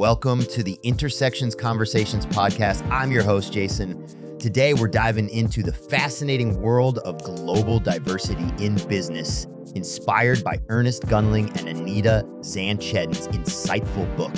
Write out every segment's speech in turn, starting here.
Welcome to the Intersections Conversations podcast. I'm your host, Jason. Today, we're diving into the fascinating world of global diversity in business, inspired by Ernest Gunling and Anita Zanchetin's insightful book.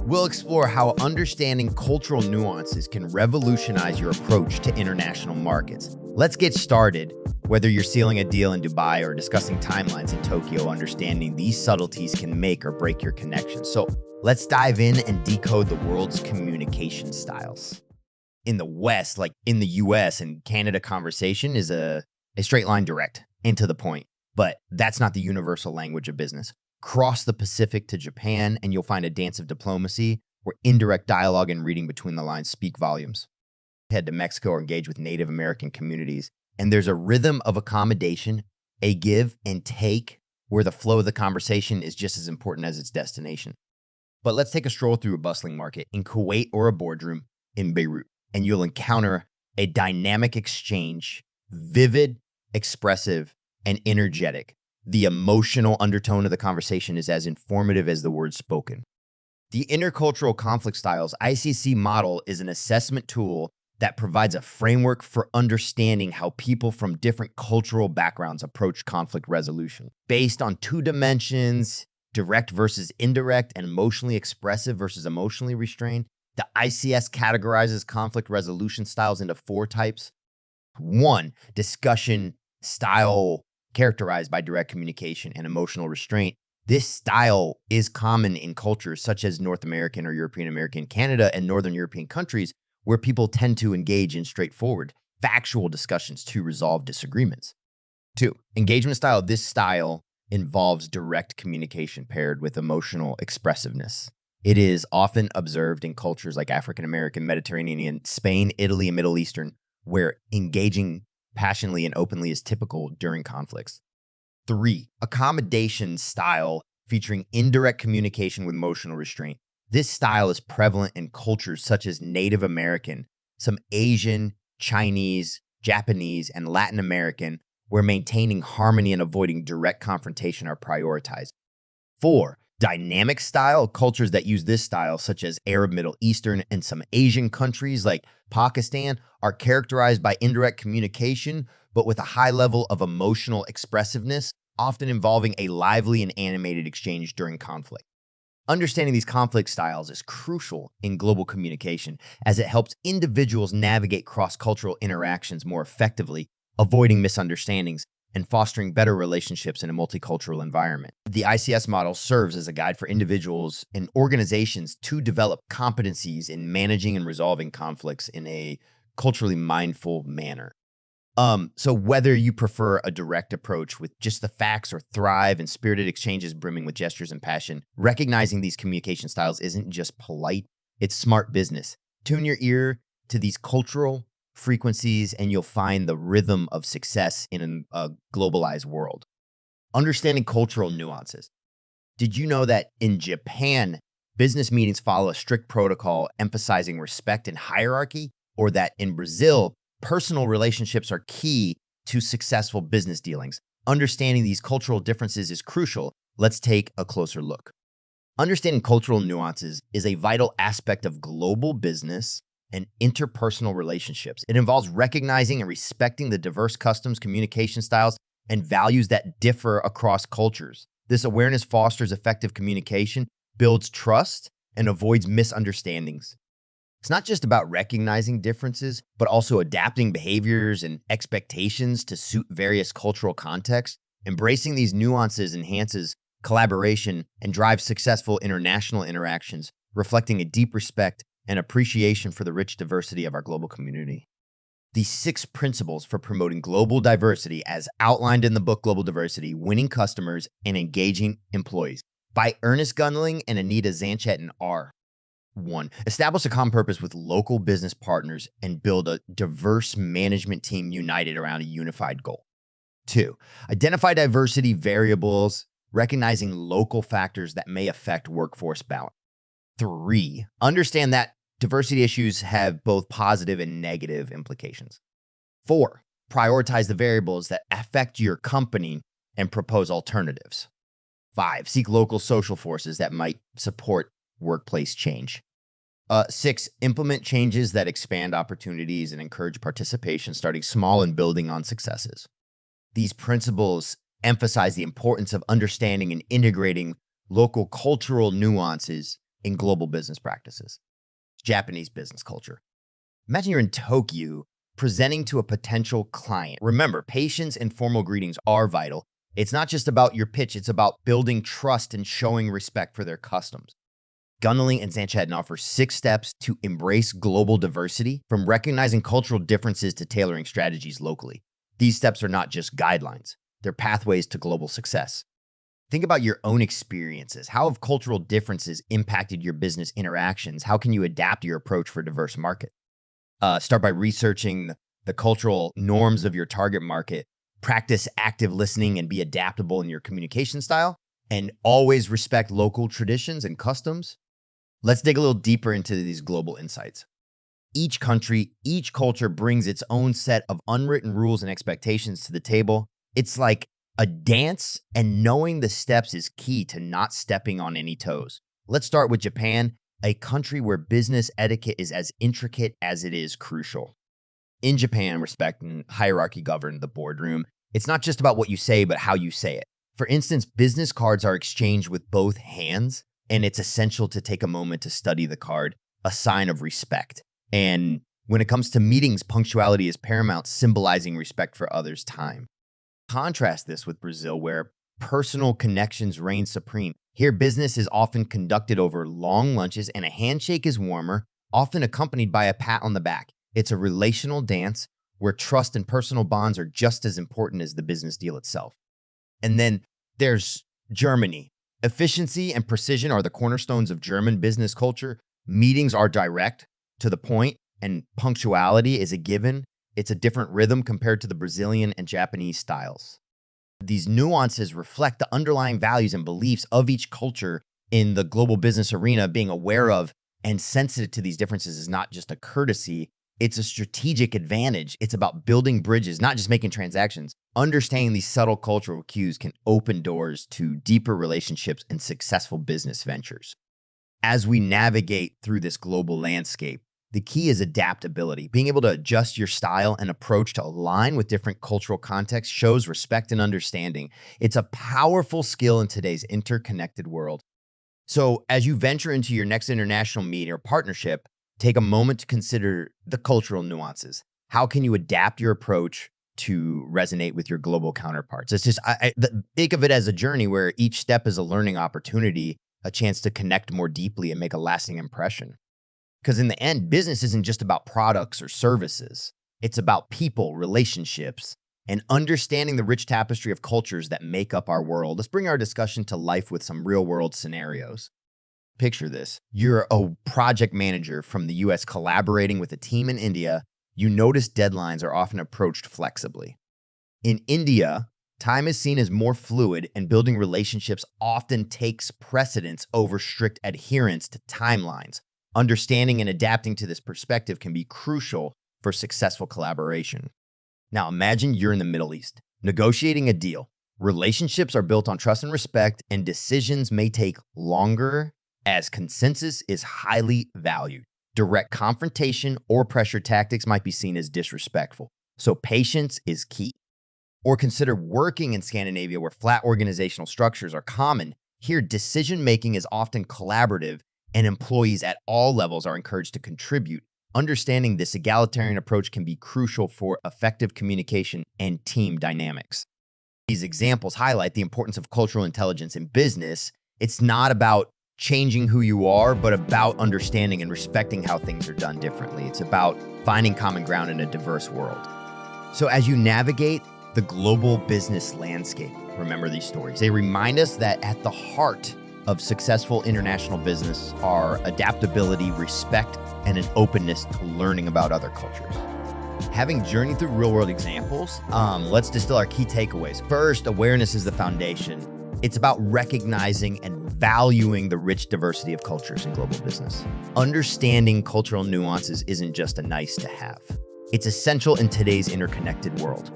We'll explore how understanding cultural nuances can revolutionize your approach to international markets. Let's get started. Whether you're sealing a deal in Dubai or discussing timelines in Tokyo, understanding these subtleties can make or break your connection. So let's dive in and decode the world's communication styles. In the West, like in the US and Canada, conversation is a straight line, direct and to the point. But that's not the universal language of business. Cross the Pacific to Japan and you'll find a dance of diplomacy where indirect dialogue and reading between the lines speak volumes. Head to Mexico or engage with Native American communities. And there's a rhythm of accommodation, a give and take, where the flow of the conversation is just as important as its destination. But let's take a stroll through a bustling market in Kuwait or a boardroom in Beirut, and you'll encounter a dynamic exchange, vivid, expressive, and energetic. The emotional undertone of the conversation is as informative as the words spoken. The Intercultural Conflict Styles ICC model is an assessment tool that provides a framework for understanding how people from different cultural backgrounds approach conflict resolution. Based on two dimensions, direct versus indirect, and emotionally expressive versus emotionally restrained, the ICS categorizes conflict resolution styles into four types. One, discussion style characterized by direct communication and emotional restraint. This style is common in cultures such as North American or European American, Canada, and Northern European countries, where people tend to engage in straightforward, factual discussions to resolve disagreements. Two, engagement style. This style involves direct communication paired with emotional expressiveness. It is often observed in cultures like African American, Mediterranean, Spain, Italy, and Middle Eastern, where engaging passionately and openly is typical during conflicts. Three, accommodation style featuring indirect communication with emotional restraint. This style is prevalent in cultures such as Native American, some Asian, Chinese, Japanese, and Latin American, where maintaining harmony and avoiding direct confrontation are prioritized. Four, dynamic style. Cultures that use this style, such as Arab, Middle Eastern, and some Asian countries like Pakistan, are characterized by indirect communication, but with a high level of emotional expressiveness, often involving a lively and animated exchange during conflict. Understanding these conflict styles is crucial in global communication as it helps individuals navigate cross-cultural interactions more effectively, avoiding misunderstandings and fostering better relationships in a multicultural environment. The ICS model serves as a guide for individuals and organizations to develop competencies in managing and resolving conflicts in a culturally mindful manner. So whether you prefer a direct approach with just the facts or thrive in spirited exchanges brimming with gestures and passion, recognizing these communication styles isn't just polite, it's smart business. Tune your ear to these cultural frequencies and you'll find the rhythm of success in a globalized world. Understanding cultural nuances. Did you know that in Japan, business meetings follow a strict protocol emphasizing respect and hierarchy, or that in Brazil, personal relationships are key to successful business dealings? Understanding these cultural differences is crucial. Let's take a closer look. Understanding cultural nuances is a vital aspect of global business and interpersonal relationships. It involves recognizing and respecting the diverse customs, communication styles, and values that differ across cultures. This awareness fosters effective communication, builds trust, and avoids misunderstandings. It's not just about recognizing differences, but also adapting behaviors and expectations to suit various cultural contexts. Embracing these nuances enhances collaboration and drives successful international interactions, reflecting a deep respect and appreciation for the rich diversity of our global community. The 6 principles for promoting global diversity, as outlined in the book Global Diversity, Winning Customers and Engaging Employees by Ernest Gunling and Anita Zanchetin are: 1, establish a common purpose with local business partners and build a diverse management team united around a unified goal. 2, identify diversity variables, recognizing local factors that may affect workforce balance. 3, understand that diversity issues have both positive and negative implications. 4, prioritize the variables that affect your company and propose alternatives. 5, seek local social forces that might support workplace change. 6, implement changes that expand opportunities and encourage participation, starting small and building on successes. These principles emphasize the importance of understanding and integrating local cultural nuances in global business practices. Japanese business culture. Imagine you're in Tokyo presenting to a potential client. Remember, patience and formal greetings are vital. It's not just about your pitch, it's about building trust and showing respect for their customs. Gunneling and Zanchadden offer 6 steps to embrace global diversity, from recognizing cultural differences to tailoring strategies locally. These steps are not just guidelines, they're pathways to global success. Think about your own experiences. How have cultural differences impacted your business interactions? How can you adapt your approach for a diverse market? Start by researching the cultural norms of your target market. Practice active listening and be adaptable in your communication style. And always respect local traditions and customs. Let's dig a little deeper into these global insights. Each country, each culture brings its own set of unwritten rules and expectations to the table. It's like a dance, and knowing the steps is key to not stepping on any toes. Let's start with Japan, a country where business etiquette is as intricate as it is crucial. In Japan, respect and hierarchy govern the boardroom. It's not just about what you say, but how you say it. For instance, business cards are exchanged with both hands, and it's essential to take a moment to study the card, a sign of respect. And when it comes to meetings, punctuality is paramount, symbolizing respect for others' time. Contrast this with Brazil, where personal connections reign supreme. Here, business is often conducted over long lunches, and a handshake is warmer, often accompanied by a pat on the back. It's a relational dance where trust and personal bonds are just as important as the business deal itself. And then there's Germany. Efficiency and precision are the cornerstones of German business culture. Meetings are direct, to the point, and punctuality is a given. It's a different rhythm compared to the Brazilian and Japanese styles. These nuances reflect the underlying values and beliefs of each culture in the global business arena. Being aware of and sensitive to these differences is not just a courtesy, it's a strategic advantage. It's about building bridges, not just making transactions. Understanding these subtle cultural cues can open doors to deeper relationships and successful business ventures. As we navigate through this global landscape, the key is adaptability. Being able to adjust your style and approach to align with different cultural contexts shows respect and understanding. It's a powerful skill in today's interconnected world. So as you venture into your next international meeting or partnership, take a moment to consider the cultural nuances. How can you adapt your approach to resonate with your global counterparts? It's just, think of it as a journey where each step is a learning opportunity, a chance to connect more deeply and make a lasting impression. Because in the end, business isn't just about products or services. It's about people, relationships, and understanding the rich tapestry of cultures that make up our world. Let's bring our discussion to life with some real-world scenarios. Picture this. You're a project manager from the US collaborating with a team in India. You notice deadlines are often approached flexibly. In India, time is seen as more fluid, and building relationships often takes precedence over strict adherence to timelines. Understanding and adapting to this perspective can be crucial for successful collaboration. Now imagine you're in the Middle East, negotiating a deal. Relationships are built on trust and respect, and decisions may take longer as consensus is highly valued. Direct confrontation or pressure tactics might be seen as disrespectful, so patience is key. Or consider working in Scandinavia, where flat organizational structures are common. Here, decision-making is often collaborative, and employees at all levels are encouraged to contribute. Understanding this egalitarian approach can be crucial for effective communication and team dynamics. These examples highlight the importance of cultural intelligence in business. It's not about changing who you are, but about understanding and respecting how things are done differently. It's about finding common ground in a diverse world. So as you navigate the global business landscape, remember these stories. They remind us that at the heart of successful international business are adaptability, respect, and an openness to learning about other cultures. Having journeyed through real-world examples, let's distill our key takeaways. First, awareness is the foundation. It's about recognizing and valuing the rich diversity of cultures in global business. Understanding cultural nuances isn't just a nice to have. It's essential in today's interconnected world.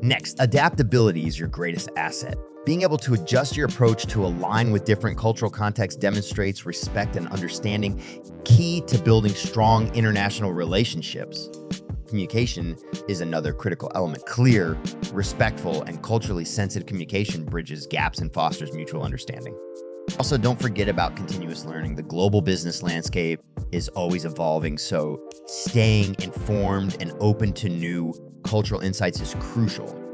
Next, adaptability is your greatest asset. Being able to adjust your approach to align with different cultural contexts demonstrates respect and understanding, key to building strong international relationships. Communication is another critical element. Clear, respectful, and culturally sensitive communication bridges gaps and fosters mutual understanding. Also, don't forget about continuous learning. The global business landscape is always evolving, so staying informed and open to new cultural insights is crucial.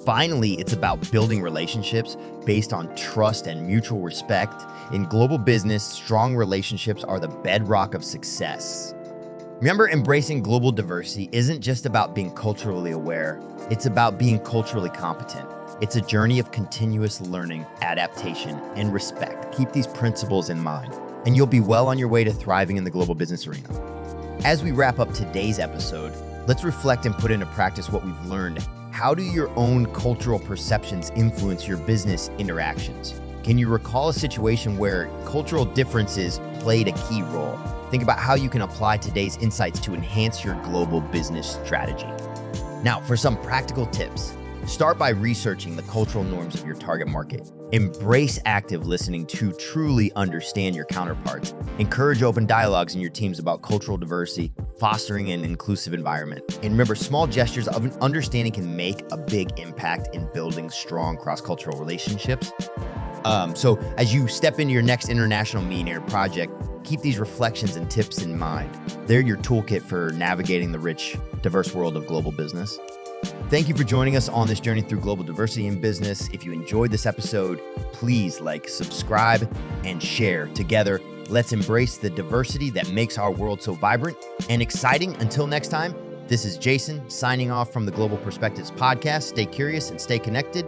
Finally, it's about building relationships based on trust and mutual respect. In global business, strong relationships are the bedrock of success. Remember, embracing global diversity isn't just about being culturally aware, it's about being culturally competent. It's a journey of continuous learning, adaptation, and respect. Keep these principles in mind, and you'll be well on your way to thriving in the global business arena. As we wrap up today's episode, let's reflect and put into practice what we've learned. How do your own cultural perceptions influence your business interactions? Can you recall a situation where cultural differences played a key role? Think about how you can apply today's insights to enhance your global business strategy. Now, for some practical tips, start by researching the cultural norms of your target market. Embrace active listening to truly understand your counterparts. Encourage open dialogues in your teams about cultural diversity, fostering an inclusive environment. And remember, small gestures of understanding can make a big impact in building strong cross-cultural relationships. So as you step into your next international meeting or project, keep these reflections and tips in mind. They're your toolkit for navigating the rich, diverse world of global business. Thank you for joining us on this journey through global diversity in business. If you enjoyed this episode, please like, subscribe, and share. Together, let's embrace the diversity that makes our world so vibrant and exciting. Until next time, this is Jason signing off from the Global Perspectives podcast. Stay curious and stay connected.